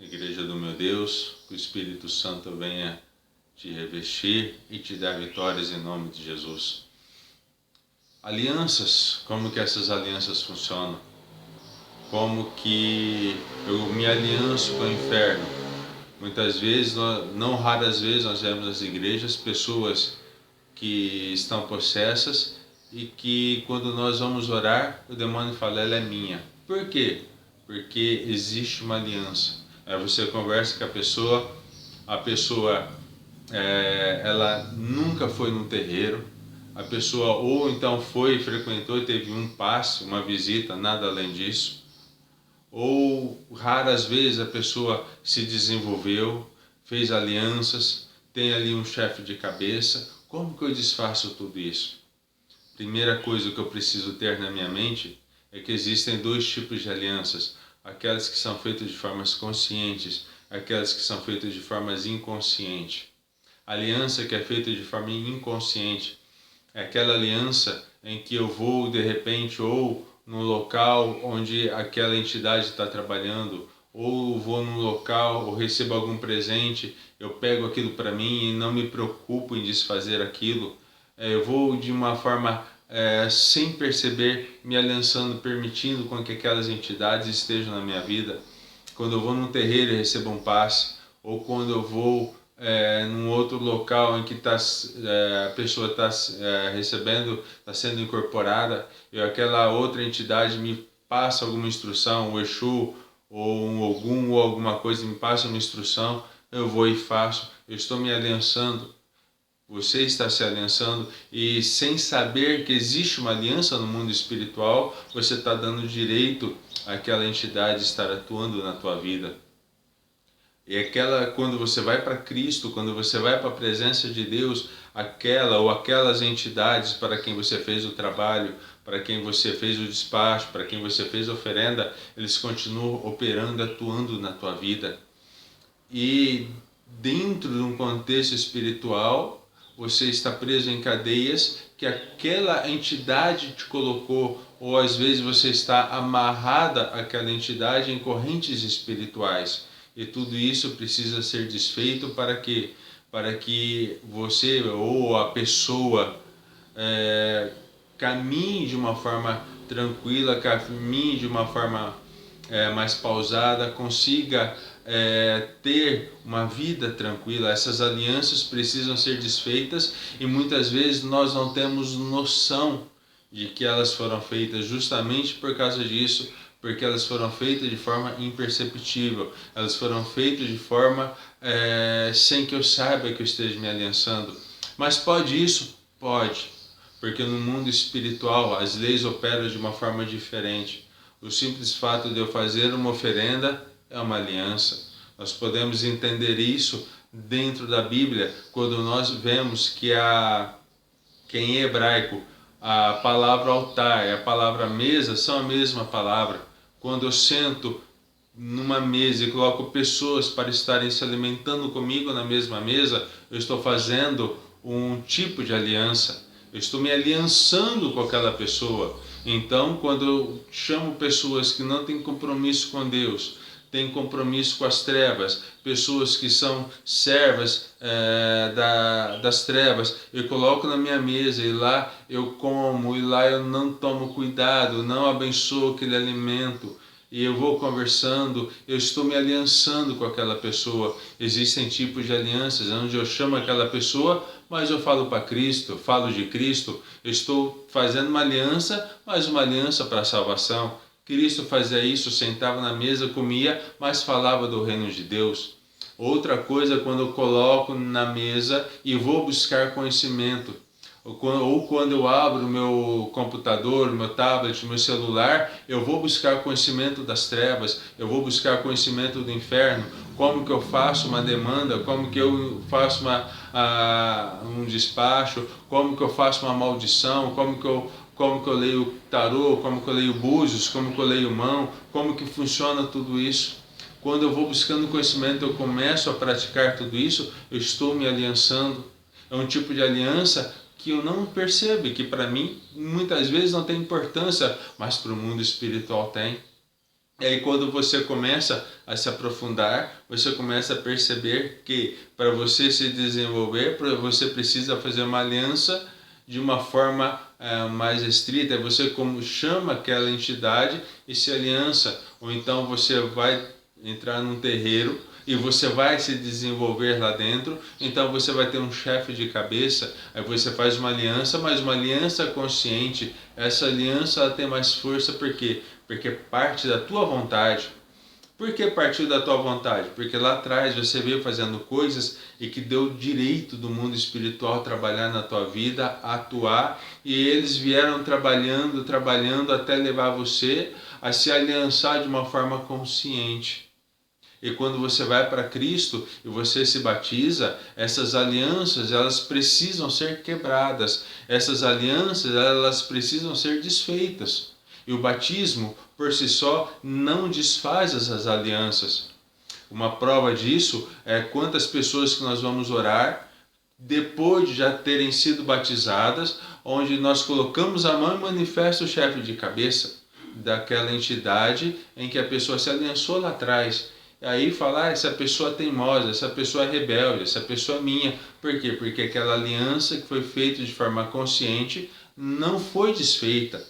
Igreja do meu Deus, que o Espírito Santo venha te revestir e te dar vitórias em nome de Jesus. Alianças, como que essas alianças funcionam? Como que eu me alianço com o inferno? Muitas vezes, não raras vezes, nós vemos nas igrejas pessoas que estão possessas e que quando nós vamos orar, o demônio fala, ela é minha. Por quê? Porque existe uma aliança. Aí você conversa com a pessoa ela nunca foi num terreiro, a pessoa ou então foi, frequentou e teve um passe, uma visita, nada além disso, ou raras vezes a pessoa se desenvolveu, fez alianças, tem ali um chefe de cabeça. Como que eu desfaço tudo isso? Primeira coisa que eu preciso ter na minha mente é que existem dois tipos de alianças, aquelas que são feitas de formas conscientes, aquelas que são feitas de formas inconscientes. A aliança que é feita de forma inconsciente é aquela aliança em que eu vou de repente ou no local onde aquela entidade está trabalhando, ou vou num local ou recebo algum presente, eu pego aquilo para mim e não me preocupo em desfazer aquilo. Eu vou de uma forma sem perceber, me aliançando, permitindo com que aquelas entidades estejam na minha vida. Quando eu vou num terreiro e recebo um passe, ou quando eu vou num outro local em que a pessoa está recebendo, está sendo incorporada, e aquela outra entidade me passa alguma instrução, um Exu ou um Ogum ou alguma coisa me passa uma instrução, eu vou e faço, eu estou me aliançando. Você está se aliançando e sem saber que existe uma aliança no mundo espiritual, você está dando direito àquela entidade estar atuando na tua vida. E quando você vai para Cristo, quando você vai para a presença de Deus, aquela ou aquelas entidades para quem você fez o trabalho, para quem você fez o despacho, para quem você fez a oferenda, eles continuam operando, atuando na tua vida. E dentro de um contexto espiritual, você está preso em cadeias que aquela entidade te colocou, ou às vezes você está amarrada àquela entidade em correntes espirituais. E tudo isso precisa ser desfeito para que você ou a pessoa caminhe de uma forma tranquila, caminhe de uma forma mais pausada, consiga ter uma vida tranquila. Essas alianças precisam ser desfeitas e muitas vezes nós não temos noção de que elas foram feitas justamente por causa disso, porque elas foram feitas de forma imperceptível, elas foram feitas de forma sem que eu saiba que eu esteja me aliançando. Mas pode isso? Pode, porque no mundo espiritual as leis operam de uma forma diferente. O simples fato de eu fazer uma oferenda é uma aliança. Nós podemos entender isso dentro da Bíblia quando nós vemos que em hebraico a palavra altar e a palavra mesa são a mesma palavra. Quando eu sento numa mesa e coloco pessoas para estarem se alimentando comigo na mesma mesa, eu estou fazendo um tipo de aliança. Eu estou me aliançando com aquela pessoa. Então, quando eu chamo pessoas que não têm compromisso com Deus, têm compromisso com as trevas, pessoas que são servas das trevas, eu coloco na minha mesa e lá eu como, e lá eu não tomo cuidado, não abençoo aquele alimento, e eu vou conversando, eu estou me aliançando com aquela pessoa. Existem tipos de alianças onde eu chamo aquela pessoa, mas eu falo para Cristo, eu falo de Cristo, eu estou fazendo uma aliança, mas uma aliança para a salvação. Cristo fazia isso, sentava na mesa, comia, mas falava do reino de Deus. Outra coisa, quando eu coloco na mesa e vou buscar conhecimento, ou quando eu abro o meu computador, meu tablet, meu celular, eu vou buscar conhecimento das trevas, eu vou buscar conhecimento do inferno, como que eu faço uma demanda, como que eu faço um despacho, como que eu faço uma maldição, como que eu leio tarô, como que eu leio búzios, como que eu leio mão, como que funciona tudo isso. Quando eu vou buscando conhecimento, eu começo a praticar tudo isso, eu estou me aliançando. É um tipo de aliança que eu não percebo, que para mim muitas vezes não tem importância, mas para o mundo espiritual tem. E aí quando você começa a se aprofundar, você começa a perceber que para você se desenvolver, você precisa fazer uma aliança de uma forma mais estrita. Você como chama aquela entidade e se aliança, ou então você vai entrar num terreiro e você vai se desenvolver lá dentro, então você vai ter um chefe de cabeça, aí você faz uma aliança, mas uma aliança consciente. Essa aliança ela tem mais força, por quê? Porque parte da tua vontade. Por que partiu da tua vontade? Porque lá atrás você veio fazendo coisas e que deu direito do mundo espiritual trabalhar na tua vida, atuar, e eles vieram trabalhando até levar você a se aliançar de uma forma consciente. E quando você vai para Cristo e você se batiza, essas alianças elas precisam ser quebradas, essas alianças elas precisam ser desfeitas. E o batismo, por si só, não desfaz essas alianças. Uma prova disso é quantas pessoas que nós vamos orar depois de já terem sido batizadas, onde nós colocamos a mão e manifesta o chefe de cabeça daquela entidade em que a pessoa se aliançou lá atrás. E aí falar, essa pessoa é teimosa, essa pessoa é rebelde, essa pessoa é minha. Por quê? Porque aquela aliança que foi feita de forma consciente não foi desfeita.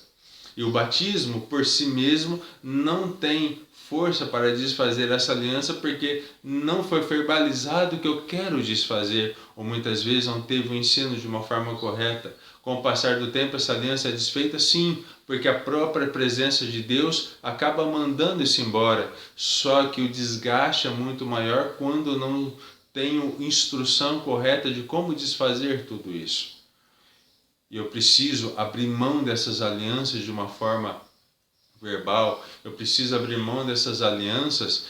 E o batismo, por si mesmo, não tem força para desfazer essa aliança, porque não foi verbalizado o que eu quero desfazer, ou muitas vezes não teve o ensino de uma forma correta. Com o passar do tempo, essa aliança é desfeita? Sim, porque a própria presença de Deus acaba mandando isso embora. Só que o desgaste é muito maior quando não tenho instrução correta de como desfazer tudo isso. E eu preciso abrir mão dessas alianças de uma forma verbal, eu preciso abrir mão dessas alianças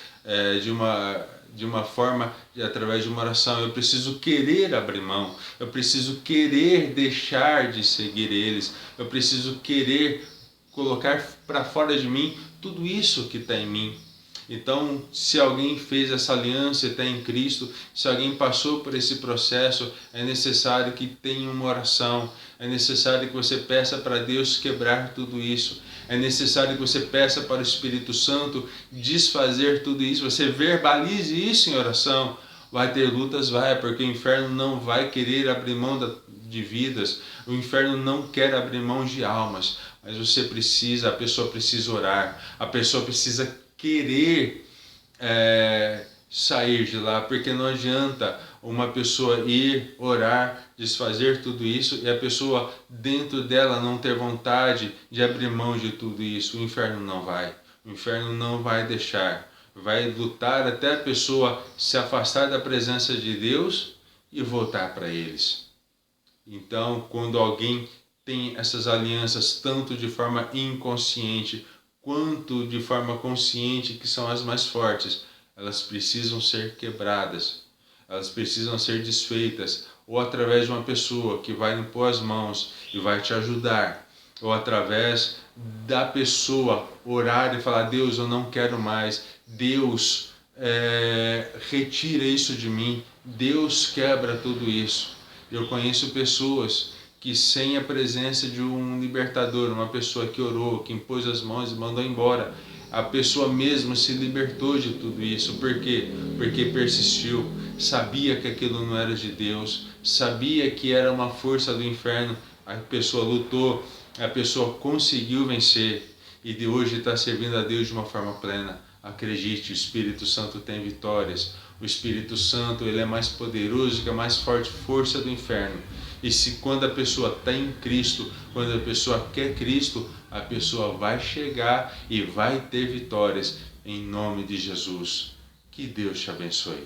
de uma forma, através de uma oração. Eu preciso querer abrir mão, eu preciso querer deixar de seguir eles, eu preciso querer colocar para fora de mim tudo isso que está em mim. Então, se alguém fez essa aliança e está em Cristo, se alguém passou por esse processo, é necessário que tenha uma oração, é necessário que você peça para Deus quebrar tudo isso, é necessário que você peça para o Espírito Santo desfazer tudo isso, você verbalize isso em oração. Vai ter lutas? Vai, porque o inferno não vai querer abrir mão de vidas, o inferno não quer abrir mão de almas, mas a pessoa precisa orar, a pessoa precisa querer sair de lá, porque não adianta uma pessoa ir orar, desfazer tudo isso e a pessoa dentro dela não ter vontade de abrir mão de tudo isso. O inferno não vai deixar, vai lutar até a pessoa se afastar da presença de Deus e voltar para eles. Então, quando alguém tem essas alianças tanto de forma inconsciente quanto de forma consciente, que são as mais fortes, elas precisam ser quebradas, elas precisam ser desfeitas, ou através de uma pessoa que vai impor as mãos e vai te ajudar, ou através da pessoa orar e falar: Deus, eu não quero mais, Deus, retira isso de mim, Deus quebra tudo isso. Eu conheço pessoas que sem a presença de um libertador, uma pessoa que orou, que impôs as mãos e mandou embora, a pessoa mesmo se libertou de tudo isso. Por quê? Porque persistiu, sabia que aquilo não era de Deus, sabia que era uma força do inferno, a pessoa lutou, a pessoa conseguiu vencer e de hoje está servindo a Deus de uma forma plena. Acredite, o Espírito Santo tem vitórias. O Espírito Santo ele é mais poderoso que a mais forte força do inferno. E se quando a pessoa está em Cristo, quando a pessoa quer Cristo, a pessoa vai chegar e vai ter vitórias em nome de Jesus. Que Deus te abençoe.